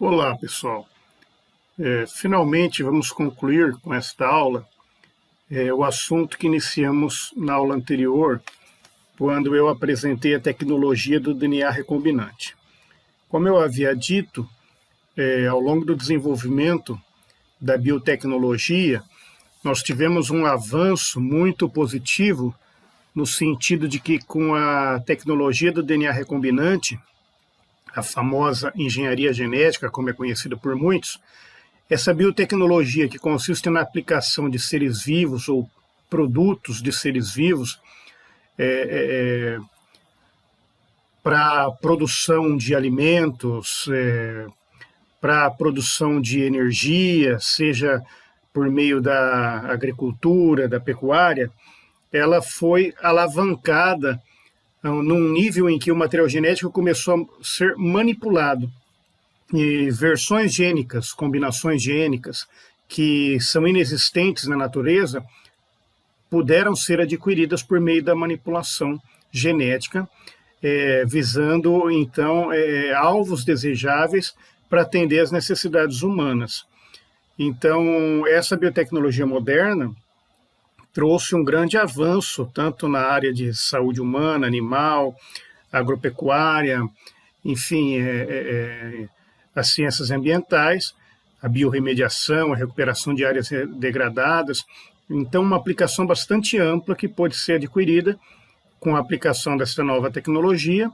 Olá, pessoal. Finalmente vamos concluir com esta aula o assunto que iniciamos na aula anterior, quando eu apresentei a tecnologia do DNA recombinante. Como eu havia dito, ao longo do desenvolvimento da biotecnologia, nós tivemos um avanço muito positivo no sentido de que, com a tecnologia do DNA recombinante, a famosa engenharia genética, como é conhecida por muitos, essa biotecnologia que consiste na aplicação de seres vivos ou produtos de seres vivos para a produção de alimentos, para a produção de energia, seja por meio da agricultura, da pecuária, ela foi alavancada num nível em que o material genético começou a ser manipulado. E versões gênicas, combinações gênicas, que são inexistentes na natureza, puderam ser adquiridas por meio da manipulação genética, visando, então, alvos desejáveis para atender às necessidades humanas. Então, essa biotecnologia moderna trouxe um grande avanço, tanto na área de saúde humana, animal, agropecuária, enfim, as ciências ambientais, a biorremediação, a recuperação de áreas degradadas. Então, uma aplicação bastante ampla que pode ser adquirida com a aplicação dessa nova tecnologia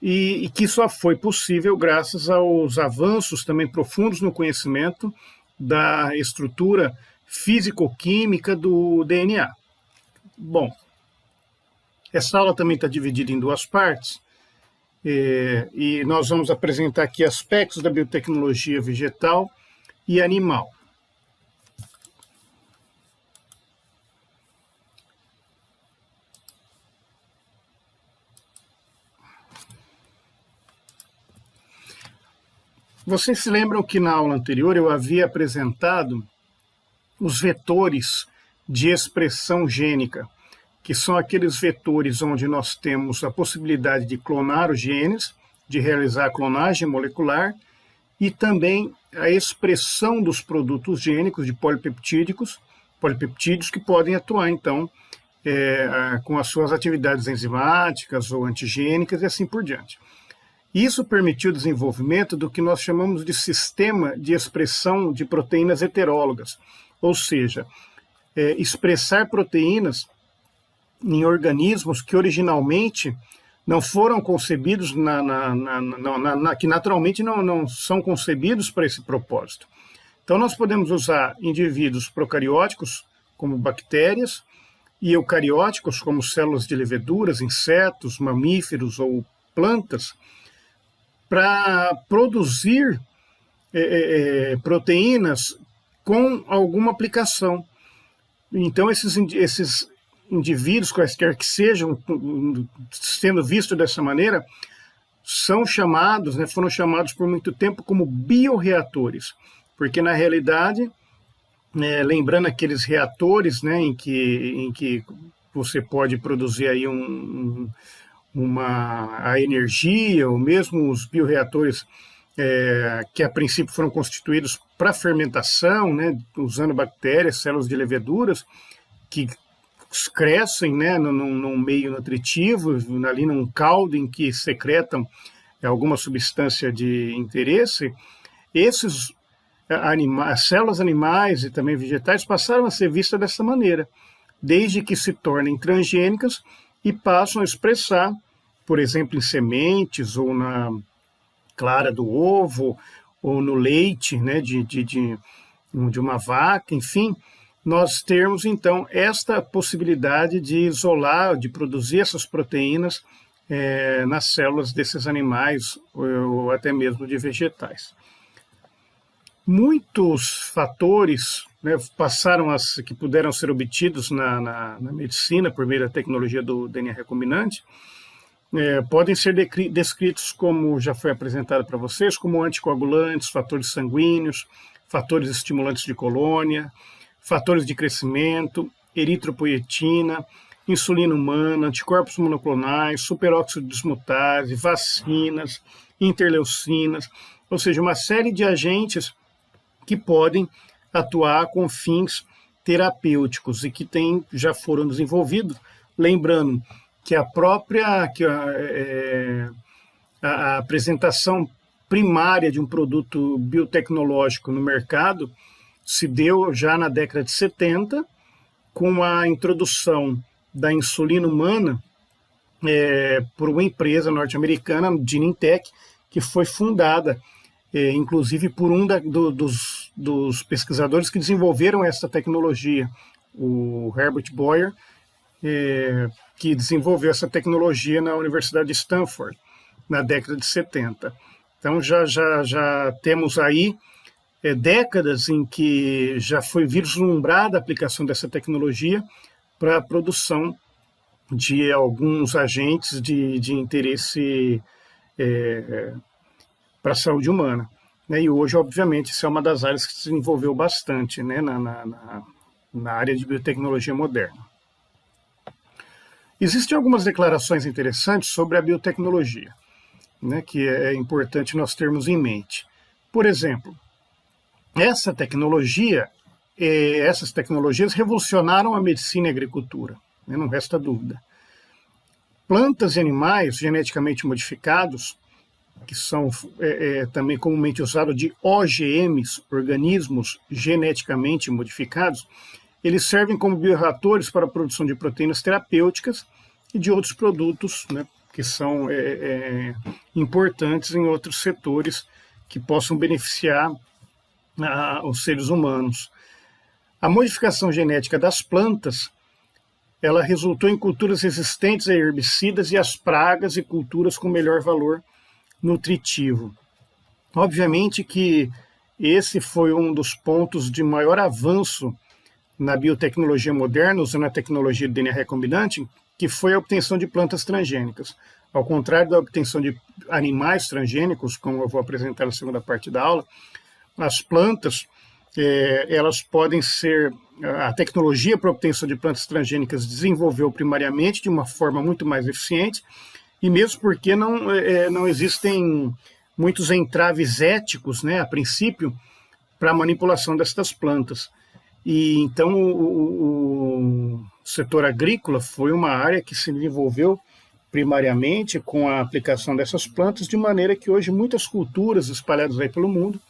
e que só foi possível graças aos avanços também profundos no conhecimento da estrutura físico-química do DNA. Bom, essa aula também está dividida em duas partes, e nós vamos apresentar aqui aspectos da biotecnologia vegetal e animal. Vocês se lembram que na aula anterior eu havia apresentado os vetores de expressão gênica, que são aqueles vetores onde nós temos a possibilidade de clonar os genes, de realizar a clonagem molecular, e também a expressão dos produtos gênicos de polipeptídeos que podem atuar, então, com as suas atividades enzimáticas ou antigênicas e assim por diante. Isso permitiu o desenvolvimento do que nós chamamos de sistema de expressão de proteínas heterólogas, ou seja, expressar proteínas em organismos que originalmente não foram concebidos, que naturalmente não são concebidos para esse propósito. Então, nós podemos usar indivíduos procarióticos, como bactérias, e eucarióticos, como células de leveduras, insetos, mamíferos ou plantas, para produzir proteínas com alguma aplicação. Então, esses indivíduos, quaisquer que sejam, sendo vistos dessa maneira, foram chamados por muito tempo como bioreatores, porque, na realidade, lembrando aqueles reatores, em que você pode produzir aí a energia, ou mesmo os bioreatores que a princípio foram constituídos para fermentação, usando bactérias, células de leveduras, que crescem num meio nutritivo, ali num caldo em que secretam alguma substância de interesse. Esses células animais e também vegetais passaram a ser vistas dessa maneira, desde que se tornem transgênicas e passam a expressar, por exemplo, em sementes ou na clara do ovo ou no leite de uma vaca, enfim, nós termos então esta possibilidade de isolar, de produzir essas proteínas nas células desses animais ou até mesmo de vegetais. Muitos fatores que puderam ser obtidos na medicina por meio da tecnologia do DNA recombinante podem ser descritos, como já foi apresentado para vocês, como anticoagulantes, fatores sanguíneos, fatores estimulantes de colônia, fatores de crescimento, eritropoietina, insulina humana, anticorpos monoclonais, superóxido dismutase, vacinas, interleucinas, ou seja, uma série de agentes que podem atuar com fins terapêuticos e que já foram desenvolvidos, lembrando que a apresentação primária de um produto biotecnológico no mercado se deu já na década de 70, com a introdução da insulina humana por uma empresa norte-americana, Genentech, que foi fundada, inclusive, por dos pesquisadores que desenvolveram essa tecnologia, o Herbert Boyer, que desenvolveu essa tecnologia na Universidade de Stanford, na década de 70. Então, já temos aí décadas em que já foi vislumbrada a aplicação dessa tecnologia para a produção de alguns agentes de interesse para a saúde humana. E hoje, obviamente, isso é uma das áreas que se desenvolveu bastante, né, na área de biotecnologia moderna. Existem algumas declarações interessantes sobre a biotecnologia, né, que é importante nós termos em mente. Por exemplo, essas tecnologias revolucionaram a medicina e a agricultura, né, não resta dúvida. Plantas e animais geneticamente modificados, que são também comumente usados de OGMs, organismos geneticamente modificados, eles servem como bioreatores para a produção de proteínas terapêuticas e de outros produtos, né, que são importantes em outros setores que possam beneficiar os seres humanos. A modificação genética das plantas, ela resultou em culturas resistentes a herbicidas e às pragas e culturas com melhor valor nutritivo. Obviamente que esse foi um dos pontos de maior avanço na biotecnologia moderna, usando a tecnologia de DNA recombinante, que foi a obtenção de plantas transgênicas. Ao contrário da obtenção de animais transgênicos, como eu vou apresentar na segunda parte da aula, as plantas, elas podem ser... A tecnologia para a obtenção de plantas transgênicas desenvolveu primariamente de uma forma muito mais eficiente, e mesmo porque não existem muitos entraves éticos, né, a princípio, para a manipulação destas plantas. E então o setor agrícola foi uma área que se desenvolveu primariamente com a aplicação dessas plantas, de maneira que hoje muitas culturas espalhadas aí pelo mundo,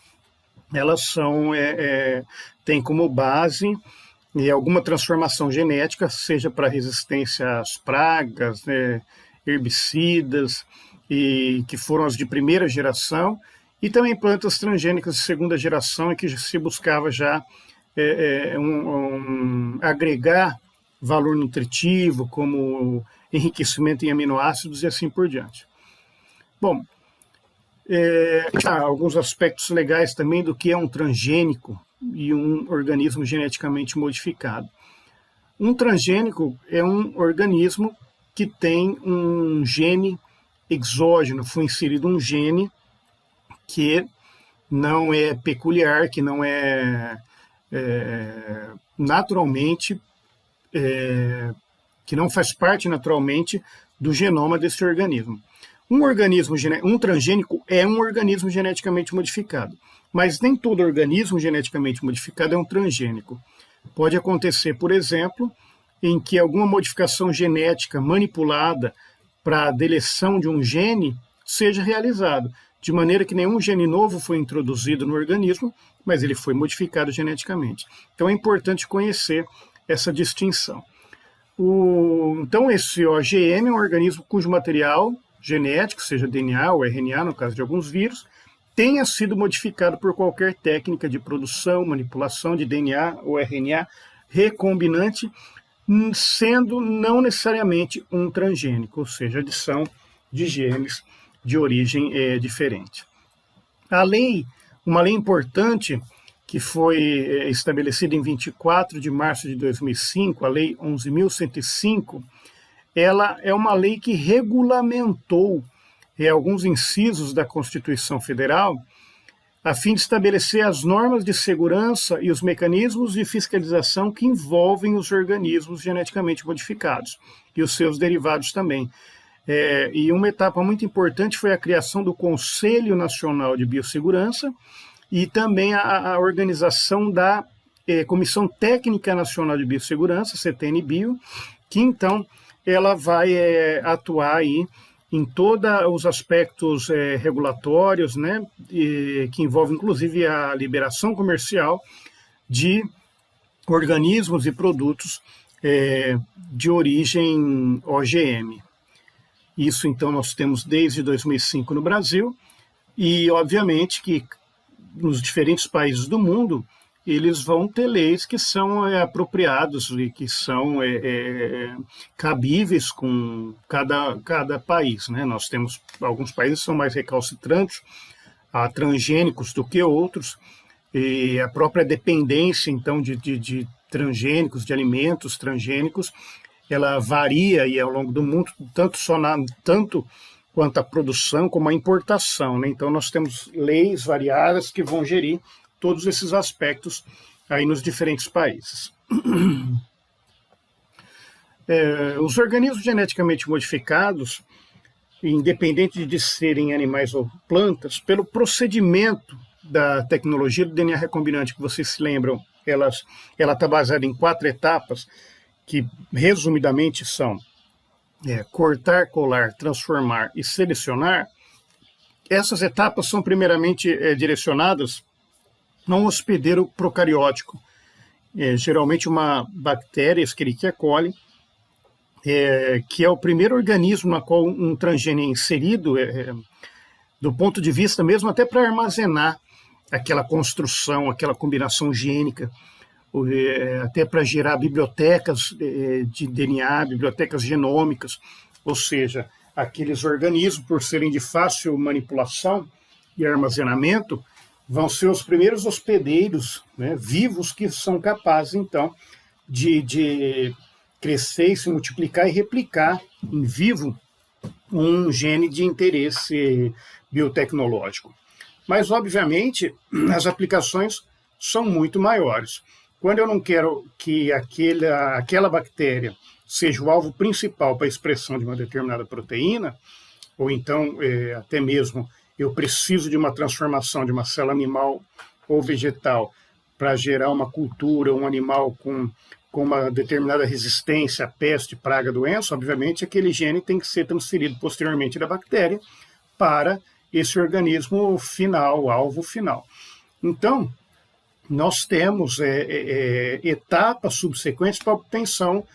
elas têm como base alguma transformação genética, seja para resistência às pragas, herbicidas, e que foram as de primeira geração, e também plantas transgênicas de segunda geração, em que se buscava já agregar valor nutritivo, como enriquecimento em aminoácidos e assim por diante. Bom, há alguns aspectos legais também do que é um transgênico e um organismo geneticamente modificado. Um transgênico é um organismo que tem um gene exógeno, foi inserido um gene que não é peculiar, que não é naturalmente, que não faz parte naturalmente do genoma desse organismo. Um transgênico é um organismo geneticamente modificado, mas nem todo organismo geneticamente modificado é um transgênico. Pode acontecer, por exemplo, em que alguma modificação genética manipulada para a deleção de um gene seja realizada, de maneira que nenhum gene novo foi introduzido no organismo, mas ele foi modificado geneticamente. Então é importante conhecer essa distinção. Então esse OGM é um organismo cujo material genético, seja DNA ou RNA, no caso de alguns vírus, tenha sido modificado por qualquer técnica de produção, manipulação de DNA ou RNA recombinante, sendo não necessariamente um transgênico, ou seja, adição de genes de origem diferente. Uma lei importante que foi estabelecida em 24 de março de 2005, a Lei 11.105, ela é uma lei que regulamentou alguns incisos da Constituição Federal a fim de estabelecer as normas de segurança e os mecanismos de fiscalização que envolvem os organismos geneticamente modificados e os seus derivados também. E uma etapa muito importante foi a criação do Conselho Nacional de Biossegurança e também a organização da Comissão Técnica Nacional de Biossegurança, CTN-Bio, que então ela vai atuar aí em todos os aspectos regulatórios, né, que envolve inclusive a liberação comercial de organismos e produtos de origem OGM. Isso, então, nós temos desde 2005 no Brasil e, obviamente, que nos diferentes países do mundo, eles vão ter leis que são apropriadas e que são cabíveis com cada país, né? Nós temos, alguns países são mais recalcitrantes a transgênicos do que outros, e a própria dependência, então, de transgênicos, de alimentos transgênicos, ela varia e ao longo do mundo, tanto quanto a produção como a importação, né? Então, nós temos leis variadas que vão gerir todos esses aspectos aí nos diferentes países. Os organismos geneticamente modificados, independente de serem animais ou plantas, pelo procedimento da tecnologia do DNA recombinante, que vocês se lembram, ela está baseada em 4 etapas, que resumidamente são cortar, colar, transformar e selecionar. Essas etapas são primeiramente direcionadas a um hospedeiro procariótico, geralmente uma bactéria, Escherichia coli, que é o primeiro organismo na qual um transgênio é inserido, do ponto de vista mesmo até para armazenar aquela construção, aquela combinação gênica, até para gerar bibliotecas de DNA, bibliotecas genômicas, ou seja, aqueles organismos, por serem de fácil manipulação e armazenamento, vão ser os primeiros hospedeiros, né, vivos, que são capazes, então, de crescer e se multiplicar e replicar em vivo um gene de interesse biotecnológico. Mas, obviamente, as aplicações são muito maiores. Quando eu não quero que aquela bactéria seja o alvo principal para a expressão de uma determinada proteína, ou então até mesmo eu preciso de uma transformação de uma célula animal ou vegetal para gerar uma cultura, um animal com uma determinada resistência à peste, praga, doença, obviamente aquele gene tem que ser transferido posteriormente da bactéria para esse organismo final, alvo final. Então, nós temos etapas subsequentes para a obtenção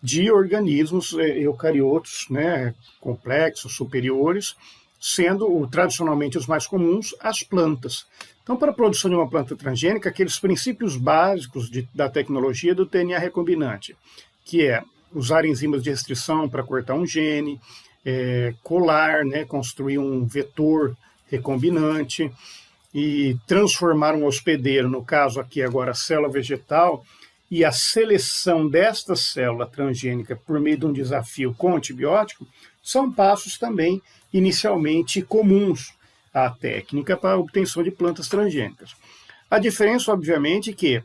de organismos eucariotos, né, complexos, superiores, sendo tradicionalmente os mais comuns as plantas. Então, para a produção de uma planta transgênica, aqueles princípios básicos da tecnologia do DNA recombinante, que é usar enzimas de restrição para cortar um gene, colar, né, construir um vetor recombinante e transformar um hospedeiro, no caso aqui agora a célula vegetal, e a seleção desta célula transgênica por meio de um desafio com antibiótico, são passos também inicialmente comuns à técnica para a obtenção de plantas transgênicas. A diferença, obviamente, é que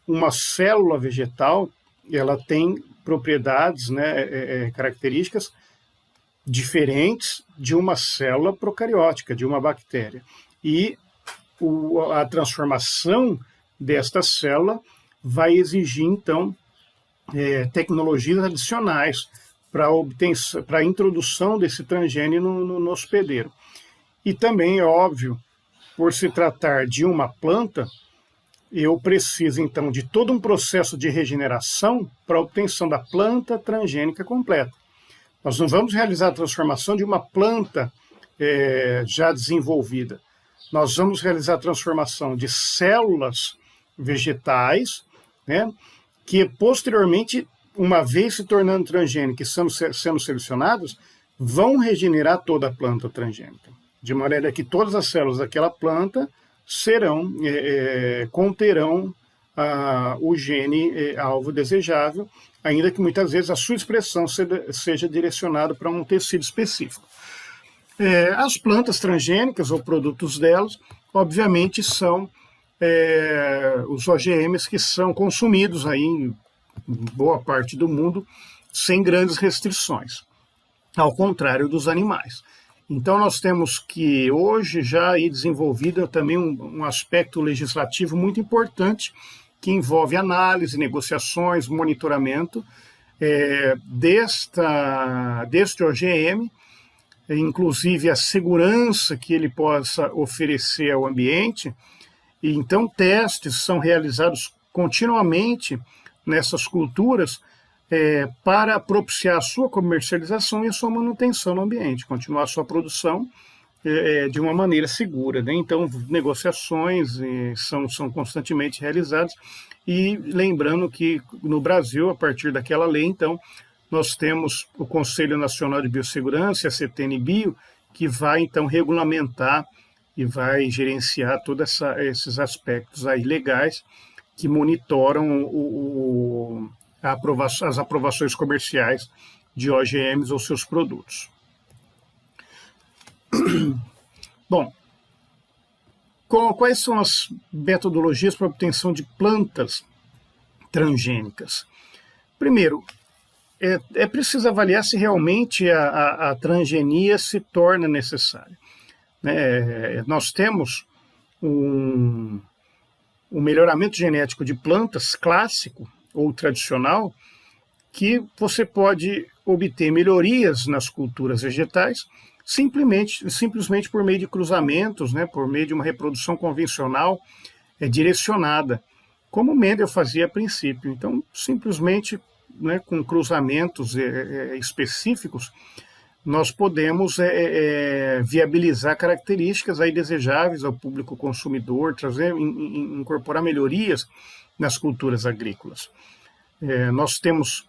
uma célula vegetal ela tem propriedades, né, características diferentes de uma célula procariótica, de uma bactéria. E a transformação desta célula vai exigir, então, tecnologias adicionais para a introdução desse transgênio no hospedeiro. E também, é óbvio, por se tratar de uma planta, eu preciso, então, de todo um processo de regeneração para a obtenção da planta transgênica completa. Nós não vamos realizar a transformação de uma planta já desenvolvida. Nós vamos realizar a transformação de células vegetais, né, que posteriormente, uma vez se tornando transgênicas e sendo selecionadas, vão regenerar toda a planta transgênica, de maneira que todas as células daquela planta conterão o gene alvo desejável, ainda que muitas vezes a sua expressão seja direcionada para um tecido específico. As plantas transgênicas ou produtos delas, obviamente, são os OGMs que são consumidos aí em boa parte do mundo sem grandes restrições. ao contrário dos animais. Então, nós temos que hoje já aí desenvolvido também um aspecto legislativo muito importante, que envolve análise, negociações, monitoramento deste OGM, inclusive a segurança que ele possa oferecer ao ambiente. E então, testes são realizados continuamente nessas culturas para propiciar a sua comercialização e a sua manutenção no ambiente, continuar a sua produção de uma maneira segura, né? Então, negociações são constantemente realizadas. E lembrando que no Brasil, a partir daquela lei, então, nós temos o Conselho Nacional de Biossegurança, a CTN-Bio, que vai, então, regulamentar e vai gerenciar todos esses aspectos aí legais que monitoram as aprovações comerciais de OGMs ou seus produtos. Bom, quais são as metodologias para a obtenção de plantas transgênicas? Primeiro, é preciso avaliar se realmente a transgenia se torna necessária. Nós temos um melhoramento genético de plantas clássico ou tradicional, que você pode obter melhorias nas culturas vegetais simplesmente por meio de cruzamentos, né, por meio de uma reprodução convencional direcionada, como Mendel fazia a princípio. Então, simplesmente, né, com cruzamentos específicos, nós podemos viabilizar características aí desejáveis ao público consumidor, incorporar melhorias nas culturas agrícolas. Nós temos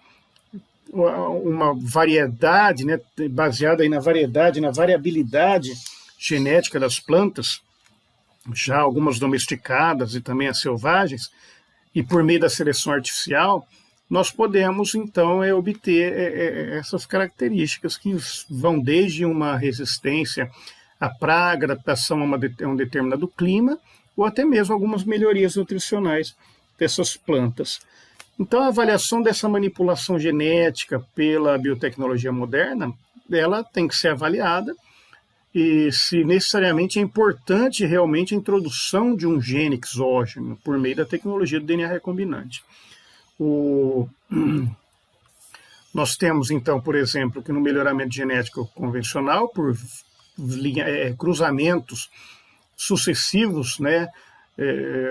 uma variedade, né, baseada aí na variabilidade genética das plantas, já algumas domesticadas e também as selvagens, e por meio da seleção artificial, nós podemos, então, obter essas características que vão desde uma resistência à praga, adaptação a um determinado clima, ou até mesmo algumas melhorias nutricionais dessas plantas. Então, a avaliação dessa manipulação genética pela biotecnologia moderna, ela tem que ser avaliada, e se necessariamente é importante realmente a introdução de um gene exógeno por meio da tecnologia do DNA recombinante. Nós temos, então, por exemplo, que no melhoramento genético convencional, por cruzamentos sucessivos, né,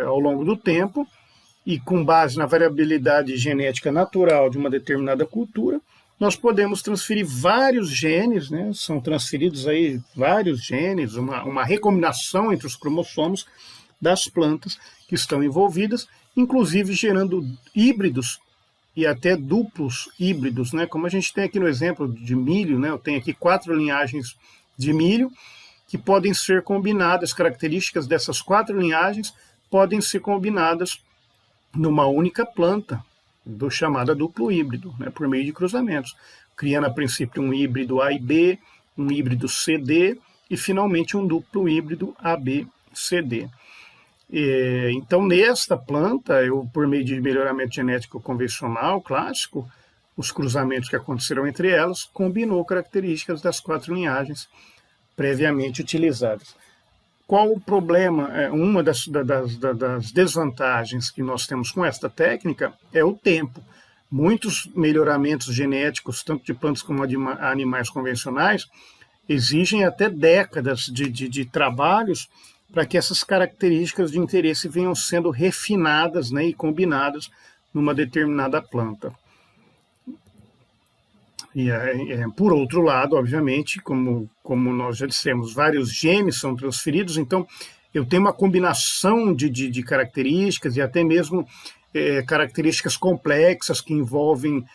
ao longo do tempo, e com base na variabilidade genética natural de uma determinada cultura, nós podemos transferir vários genes, né, são transferidos aí vários genes, uma recombinação entre os cromossomos das plantas que estão envolvidas, inclusive gerando híbridos e até duplos híbridos, né? Como a gente tem aqui no exemplo de milho, né? Eu tenho aqui 4 linhagens de milho que podem ser combinadas, características dessas 4 linhagens podem ser combinadas numa única planta, do chamado duplo híbrido, né? Por meio de cruzamentos, criando a princípio um híbrido A e B, um híbrido CD e finalmente um duplo híbrido AB-CD. Então, nesta planta, por meio de melhoramento genético convencional, clássico, os cruzamentos que aconteceram entre elas, combinou características das 4 linhagens previamente utilizadas. Qual o problema? Uma das desvantagens que nós temos com esta técnica é o tempo. Muitos melhoramentos genéticos, tanto de plantas como de animais convencionais, exigem até décadas de trabalhos para que essas características de interesse venham sendo refinadas, né, e combinadas numa determinada planta. E, por outro lado, obviamente, como nós já dissemos, vários genes são transferidos, então eu tenho uma combinação de características e até mesmo características complexas que envolvem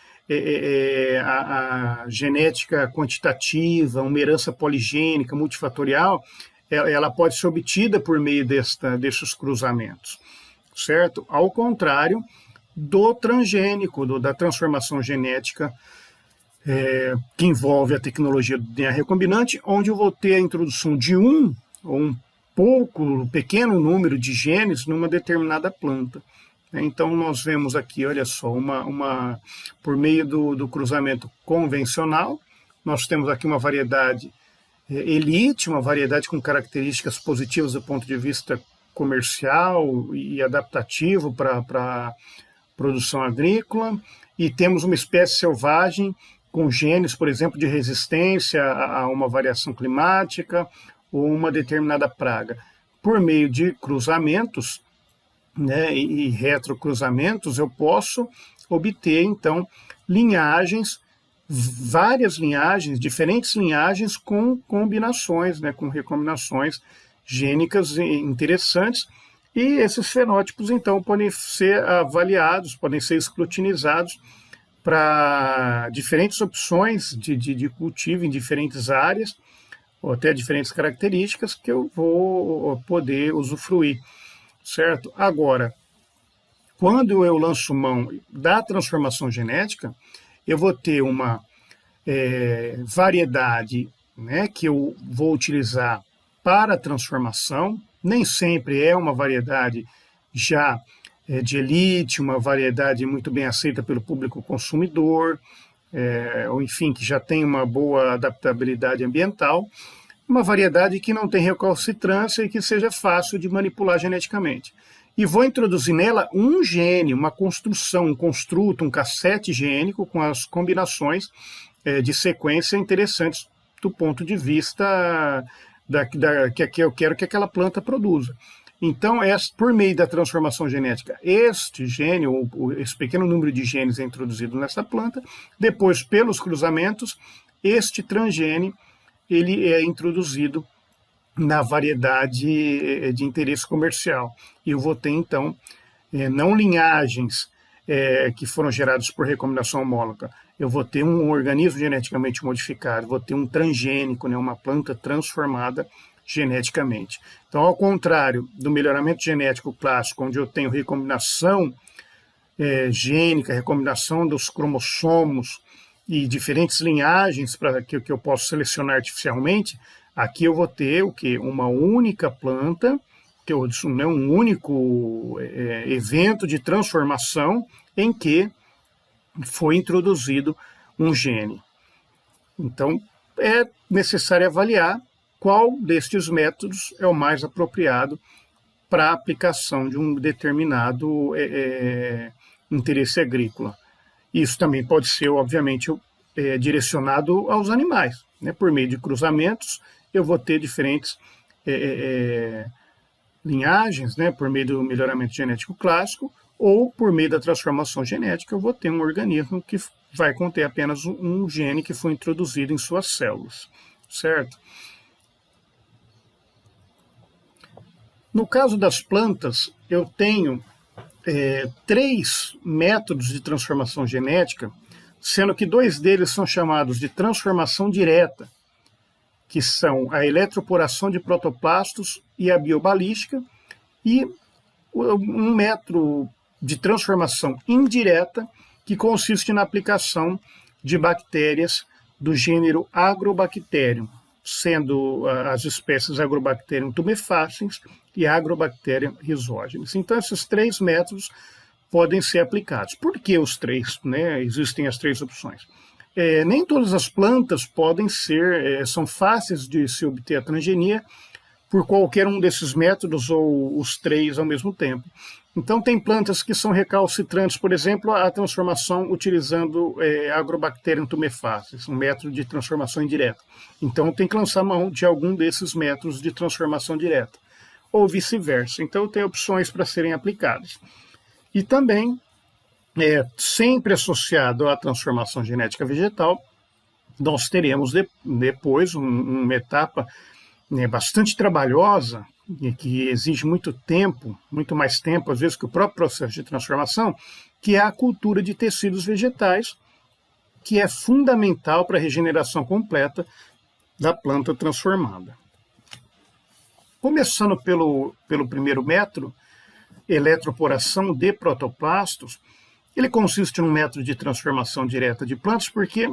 a genética quantitativa, uma herança poligênica, multifatorial. Ela pode ser obtida por meio desses cruzamentos, certo? Ao contrário do transgênico, da transformação genética, que envolve a tecnologia do DNA recombinante, onde eu vou ter a introdução de um pequeno número de genes numa determinada planta. Então, nós vemos aqui, olha só, por meio do cruzamento convencional, nós temos aqui uma variedade elite, uma variedade com características positivas do ponto de vista comercial e adaptativo para produção agrícola, e temos uma espécie selvagem com genes, por exemplo, de resistência a uma variação climática ou uma determinada praga. Por meio de cruzamentos, né, e retrocruzamentos, eu posso obter, então, linhagens, várias linhagens, diferentes linhagens com combinações, né, com recombinações gênicas interessantes, e esses fenótipos, então, podem ser avaliados, podem ser escrutinizados para diferentes opções de cultivo em diferentes áreas, ou até diferentes características que eu vou poder usufruir, certo? Agora, quando eu lanço mão da transformação genética, eu vou ter uma variedade, né, que eu vou utilizar para a transformação. Nem sempre é uma variedade já de elite, uma variedade muito bem aceita pelo público consumidor, ou enfim, que já tem uma boa adaptabilidade ambiental, uma variedade que não tem recalcitrância e que seja fácil de manipular geneticamente. E vou introduzir nela um gene, uma construção, um construto, um cassete gênico com as combinações de sequência interessantes do ponto de vista que eu quero que aquela planta produza. Então, por meio da transformação genética, este gene, ou esse pequeno número de genes é introduzido nessa planta, depois, pelos cruzamentos, este transgene ele é introduzido na variedade de interesse comercial. E eu vou ter, então, não linhagens que foram geradas por recombinação homóloga, eu vou ter um organismo geneticamente modificado, vou ter um transgênico, né, uma planta transformada geneticamente. Então, ao contrário do melhoramento genético clássico, onde eu tenho recombinação gênica, recombinação dos cromossomos e diferentes linhagens para que eu possa selecionar artificialmente, aqui eu vou ter o quê? Uma única planta, um único evento de transformação em que foi introduzido um gene. Então, é necessário avaliar qual destes métodos é o mais apropriado para a aplicação de um determinado interesse agrícola. Isso também pode ser, obviamente, direcionado aos animais, né? Por meio de cruzamentos, eu vou ter diferentes linhagens, né? Por meio do melhoramento genético clássico, ou por meio da transformação genética, eu vou ter um organismo que vai conter apenas um gene que foi introduzido em suas células, certo? No caso das plantas, eu tenho 3 métodos de transformação genética, sendo que 2 deles são chamados de transformação direta, que são a eletroporação de protoplastos e a biobalística, e um método de transformação indireta, que consiste na aplicação de bactérias do gênero Agrobacterium, sendo as espécies Agrobacterium tumefaciens e Agrobacterium rhizogenes. Então, esses 3 métodos podem ser aplicados. Por que os 3? Né? Existem as 3 opções. Nem todas as plantas são fáceis de se obter a transgenia por qualquer um desses métodos ou os 3 ao mesmo tempo. Então, tem plantas que são recalcitrantes, por exemplo, a transformação utilizando Agrobacterium tumefaciens, um método de transformação indireta. Então, tem que lançar mão de algum desses métodos de transformação direta, ou vice-versa. Então, tem opções para serem aplicadas. E também, sempre associado à transformação genética vegetal, nós teremos depois uma etapa bastante trabalhosa, que exige muito tempo, muito mais tempo, às vezes, que o próprio processo de transformação, que é a cultura de tecidos vegetais, que é fundamental para a regeneração completa da planta transformada. Começando pelo primeiro método, eletroporação de protoplastos, ele consiste num método de transformação direta de plantas, porque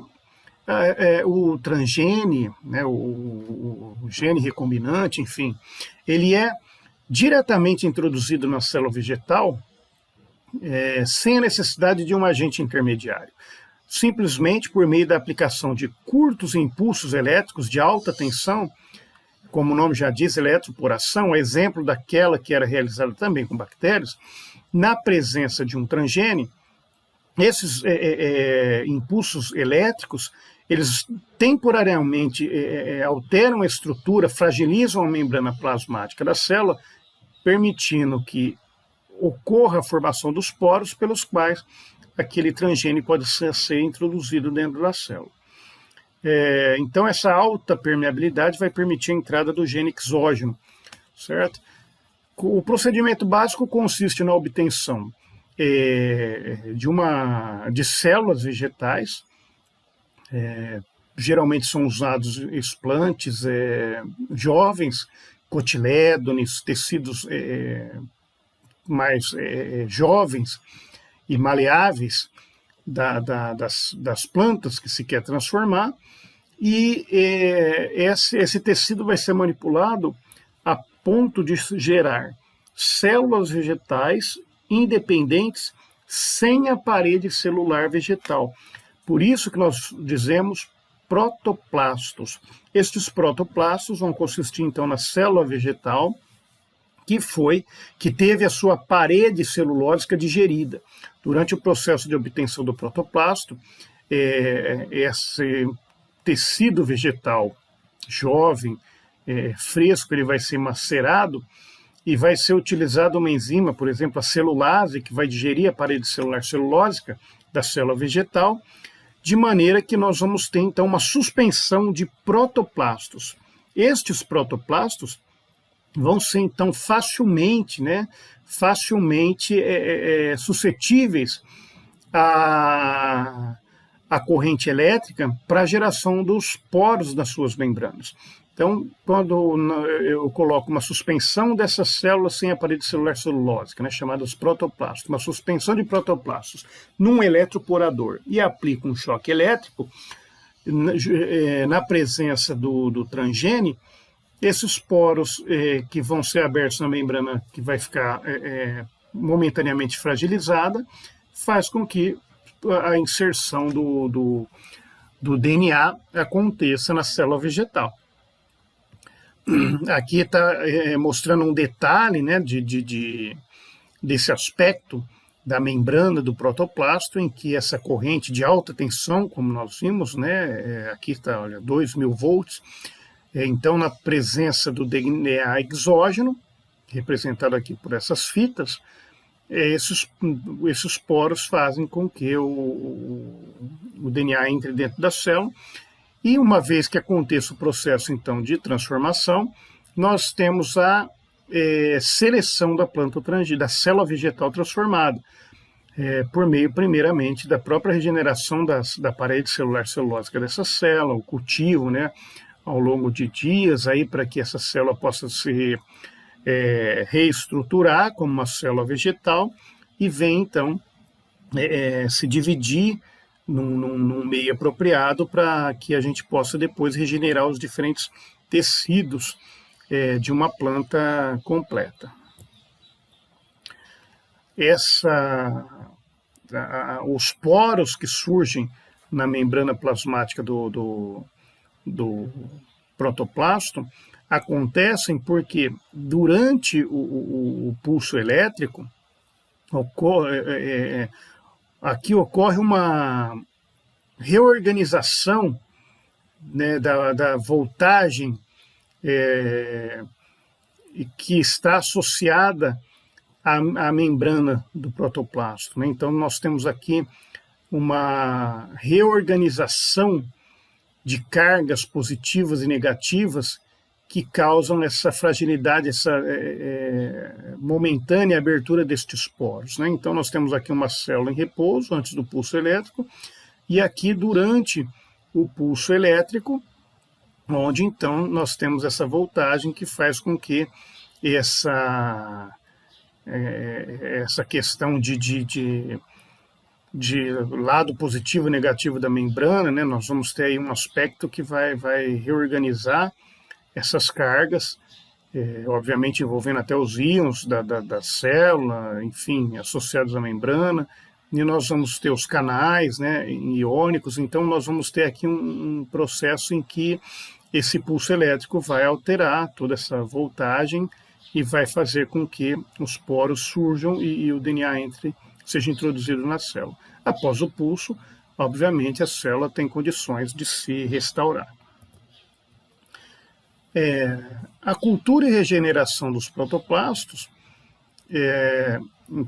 o transgene, né, o gene recombinante, enfim, ele é diretamente introduzido na célula vegetal sem a necessidade de um agente intermediário. simplesmente por meio da aplicação de curtos impulsos elétricos de alta tensão, como o nome já diz, eletroporação, exemplo daquela que era realizada também com bactérias, na presença de um transgene, esses impulsos elétricos, eles temporariamente alteram a estrutura, fragilizam a membrana plasmática da célula, permitindo que ocorra a formação dos poros pelos quais aquele transgene pode ser introduzido dentro da célula. Então, essa alta permeabilidade vai permitir a entrada do gene exógeno, certo? O procedimento básico consiste na obtenção de células vegetais, geralmente são usados explantes jovens, cotilédones, tecidos mais jovens e maleáveis das plantas que se quer transformar, e esse tecido vai ser manipulado a ponto de gerar células vegetais independentes sem a parede celular vegetal. Por isso que nós dizemos protoplastos. Estes protoplastos vão consistir então na célula vegetal que teve a sua parede celulósica digerida. Durante o processo de obtenção do protoplasto, esse tecido vegetal jovem, fresco, ele vai ser macerado e vai ser utilizada uma enzima, por exemplo, a celulase, que vai digerir a parede celular celulósica da célula vegetal, de maneira que nós vamos ter, então, uma suspensão de protoplastos. Estes protoplastos vão ser, então, facilmente suscetíveis à corrente elétrica para a geração dos poros das suas membranas. Então, quando eu coloco uma suspensão dessas células sem a parede celular celulósica, chamadas protoplastos, uma suspensão de protoplastos num eletroporador e aplico um choque elétrico, na presença do transgene, esses poros que vão ser abertos na membrana, que vai ficar momentaneamente fragilizada, faz com que a inserção do DNA aconteça na célula vegetal. Aqui está mostrando um detalhe desse aspecto da membrana do protoplasto, em que essa corrente de alta tensão, como nós vimos, aqui está, olha, 2.000 volts, então na presença do DNA exógeno, representado aqui por essas fitas, esses poros fazem com que o DNA entre dentro da célula. E uma vez que aconteça o processo, então, de transformação, nós temos a seleção da planta transgênica, da célula vegetal transformada, por meio, primeiramente, da própria regeneração da parede celular celulósica dessa célula, o cultivo, ao longo de dias, para que essa célula possa se reestruturar como uma célula vegetal e vem, então, se dividir num meio apropriado para que a gente possa depois regenerar os diferentes tecidos de uma planta completa. Os poros que surgem na membrana plasmática do protoplasto acontecem porque durante o pulso elétrico aqui ocorre uma reorganização da voltagem que está associada à membrana do protoplasto. Então, nós temos aqui uma reorganização de cargas positivas e negativas que causam essa fragilidade, essa momentânea abertura destes poros. Então, nós temos aqui uma célula em repouso antes do pulso elétrico, e aqui durante o pulso elétrico, onde então nós temos essa voltagem que faz com que essa questão de lado positivo e negativo da membrana, nós vamos ter aí um aspecto que vai reorganizar essas cargas, obviamente envolvendo até os íons da célula, enfim, associados à membrana, e nós vamos ter os canais, né, iônicos, então nós vamos ter aqui um processo em que esse pulso elétrico vai alterar toda essa voltagem e vai fazer com que os poros surjam e o DNA seja introduzido na célula. Após o pulso, obviamente, a célula tem condições de se restaurar. A cultura e regeneração dos protoplastos,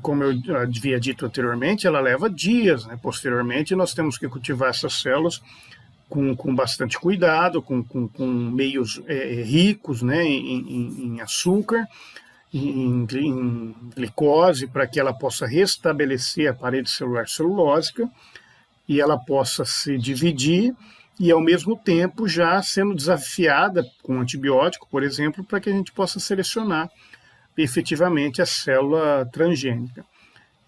como eu havia dito anteriormente, ela leva dias, né? Posteriormente, nós temos que cultivar essas células com bastante cuidado, com meios ricos, né, em açúcar, em glicose, para que ela possa restabelecer a parede celular celulósica e ela possa se dividir e, ao mesmo tempo, já sendo desafiada com antibiótico, por exemplo, para que a gente possa selecionar efetivamente a célula transgênica.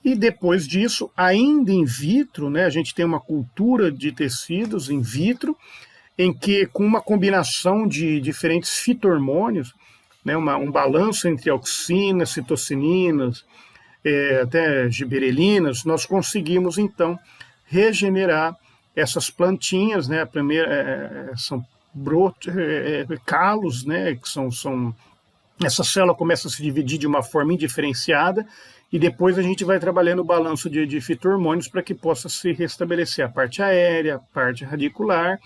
E depois disso, ainda in vitro, né, a gente tem uma cultura de tecidos in vitro, em que, com uma combinação de diferentes fitohormônios, né, um balanço entre auxinas, citocininas, até giberelinas, nós conseguimos, então, regenerar essas plantinhas, né, a primeira são calos, né, que são essa célula começa a se dividir de uma forma indiferenciada e depois a gente vai trabalhando o balanço de fitohormônios para que possa se restabelecer a parte aérea, a parte radicular,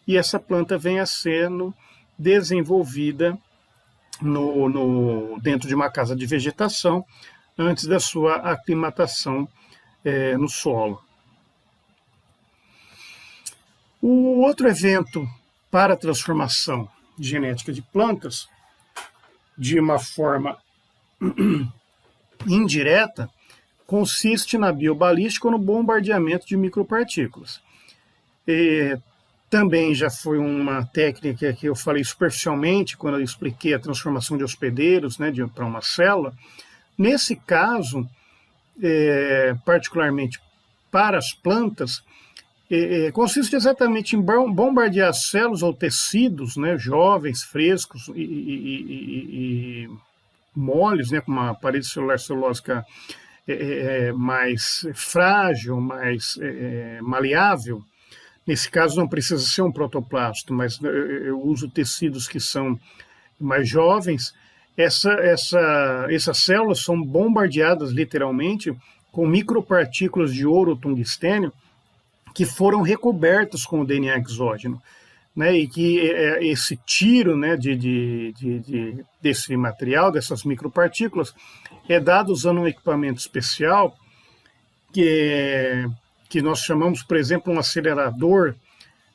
e essa planta venha sendo desenvolvida dentro de uma casa de vegetação antes da sua aclimatação no solo. O outro evento para a transformação genética de plantas, de uma forma indireta, consiste na biobalística ou no bombardeamento de micropartículas. Também já foi uma técnica que eu falei superficialmente quando eu expliquei a transformação de hospedeiros, né, para uma célula. Nesse caso, particularmente para as plantas, consiste exatamente em bombardear células ou tecidos, né, jovens, frescos e moles, né, com uma parede celular celulósica mais frágil, mais maleável. Nesse caso não precisa ser um protoplasto, mas eu uso tecidos que são mais jovens. Essas células são bombardeadas literalmente com micropartículas de ouro ou tungstênio que foram recobertas com o DNA exógeno, né, e que esse tiro, né, desse material, dessas micropartículas, é dado usando um equipamento especial que nós chamamos, por exemplo, um acelerador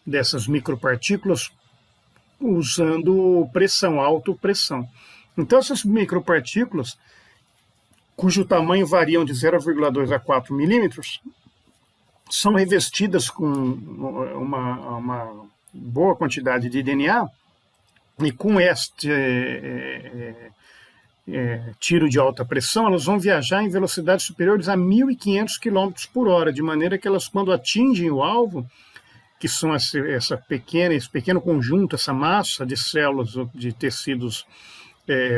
dessas micropartículas usando pressão, autopressão. Então, essas micropartículas, cujo tamanho variam de 0,2 a 4 milímetros, são revestidas com uma boa quantidade de DNA, e com este tiro de alta pressão, elas vão viajar em velocidades superiores a 1.500 km por hora, de maneira que elas, quando atingem o alvo, que são esse pequeno conjunto, essa massa de células de tecidos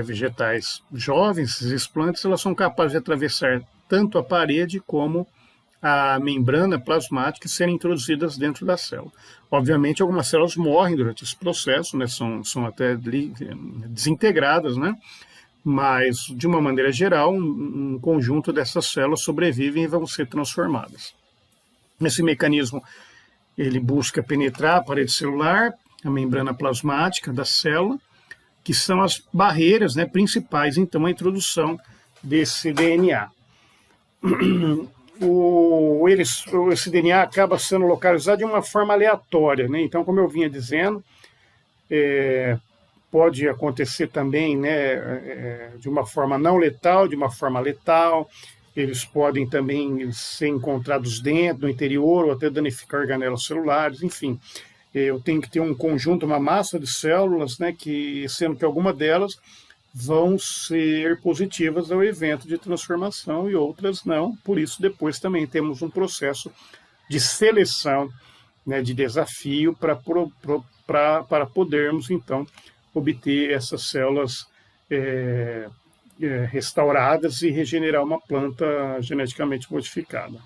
vegetais jovens, esses explantes, elas são capazes de atravessar tanto a parede como a membrana plasmática e serem introduzidas dentro da célula. Obviamente, algumas células morrem durante esse processo, né, são até desintegradas, né, mas, de uma maneira geral, um conjunto dessas células sobrevivem e vão ser transformadas. Esse mecanismo ele busca penetrar a parede celular, a membrana plasmática da célula, que são as barreiras, né, principais, então, a introdução desse DNA. Esse DNA acaba sendo localizado de uma forma aleatória, né? Então, como eu vinha dizendo, pode acontecer também, né, de uma forma não letal, de uma forma letal. Eles podem também ser encontrados dentro, no interior, ou até danificar organelas celulares, enfim. Eu tenho que ter um conjunto, uma massa de células, né, sendo que alguma delas vão ser positivas ao evento de transformação e outras não. Por isso, depois também temos um processo de seleção, né, de desafio para podermos, então, obter essas células restauradas e regenerar uma planta geneticamente modificada.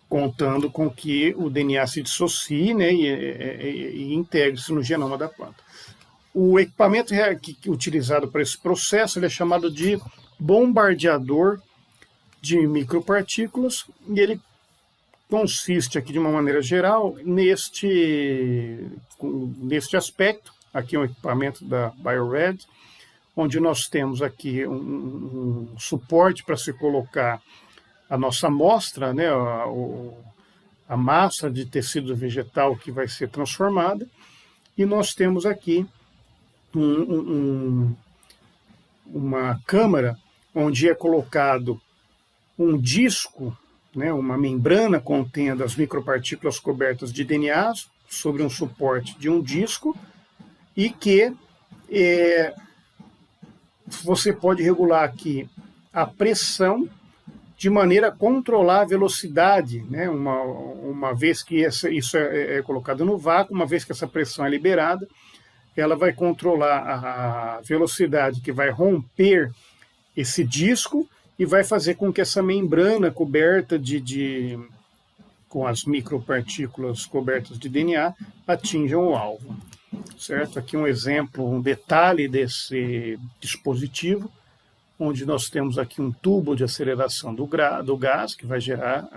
contando com que o DNA se dissocie, né, e integre-se no genoma da planta. O equipamento utilizado para esse processo ele é chamado de bombardeador de micropartículas, e ele consiste aqui, de uma maneira geral, neste aspecto. Aqui é um equipamento da Bio-Rad, onde nós temos aqui um suporte para se colocar a nossa amostra, né, a massa de tecido vegetal que vai ser transformada, e nós temos aqui uma câmara onde é colocado um disco, né, uma membrana contendo as micropartículas cobertas de DNA sobre um suporte de um disco, e que você pode regular aqui a pressão de maneira a controlar a velocidade, né? Uma vez que isso é colocado no vácuo, uma vez que essa pressão é liberada, ela vai controlar a velocidade que vai romper esse disco e vai fazer com que essa membrana coberta com as micropartículas cobertas de DNA atinjam o alvo. Certo? Aqui um exemplo, um detalhe desse dispositivo, onde nós temos aqui um tubo de aceleração do gás, que vai gerar,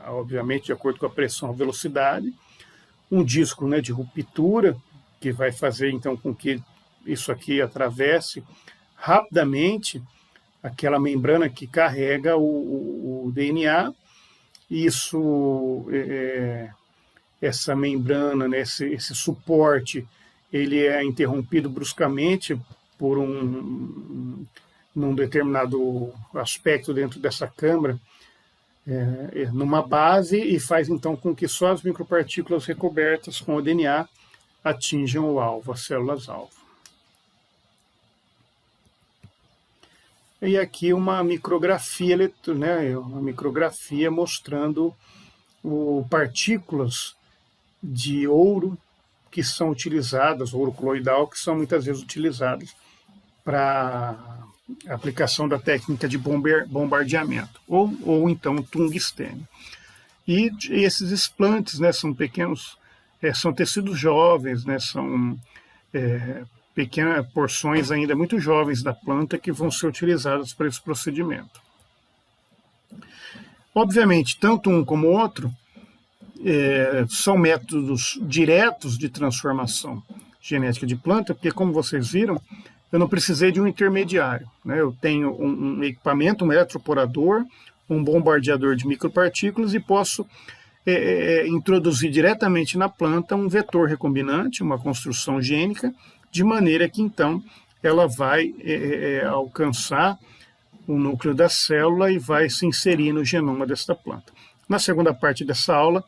obviamente, de acordo com a pressão, a velocidade, um disco, né, de ruptura, que vai fazer, então, com que isso aqui atravesse rapidamente aquela membrana que carrega o DNA. Essa membrana, né, esse suporte, ele é interrompido bruscamente por num determinado aspecto dentro dessa câmara, numa base, e faz então com que só as micropartículas recobertas com o DNA atinjam o alvo, as células-alvo. E aqui uma micrografia, né, uma micrografia mostrando partículas de ouro que são utilizadas, ouro coloidal, que são muitas vezes utilizadas para aplicação da técnica de bombardeamento, ou então tungstênio. E esses explantes, né, são pequenos, são tecidos jovens, né, são pequenas porções ainda muito jovens da planta que vão ser utilizadas para esse procedimento. Obviamente, tanto um como o outro são métodos diretos de transformação genética de planta, porque, como vocês viram, eu não precisei de um intermediário, né? Eu tenho um equipamento, um eletroporador, um bombardeador de micropartículas, e posso introduzir diretamente na planta um vetor recombinante, uma construção gênica, de maneira que, então, ela vai alcançar o núcleo da célula e vai se inserir no genoma desta planta. Na segunda parte dessa aula,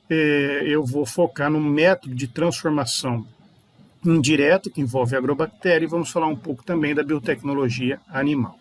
eu vou focar no método de transformação indireta, que envolve a agrobactéria, e vamos falar um pouco também da biotecnologia animal.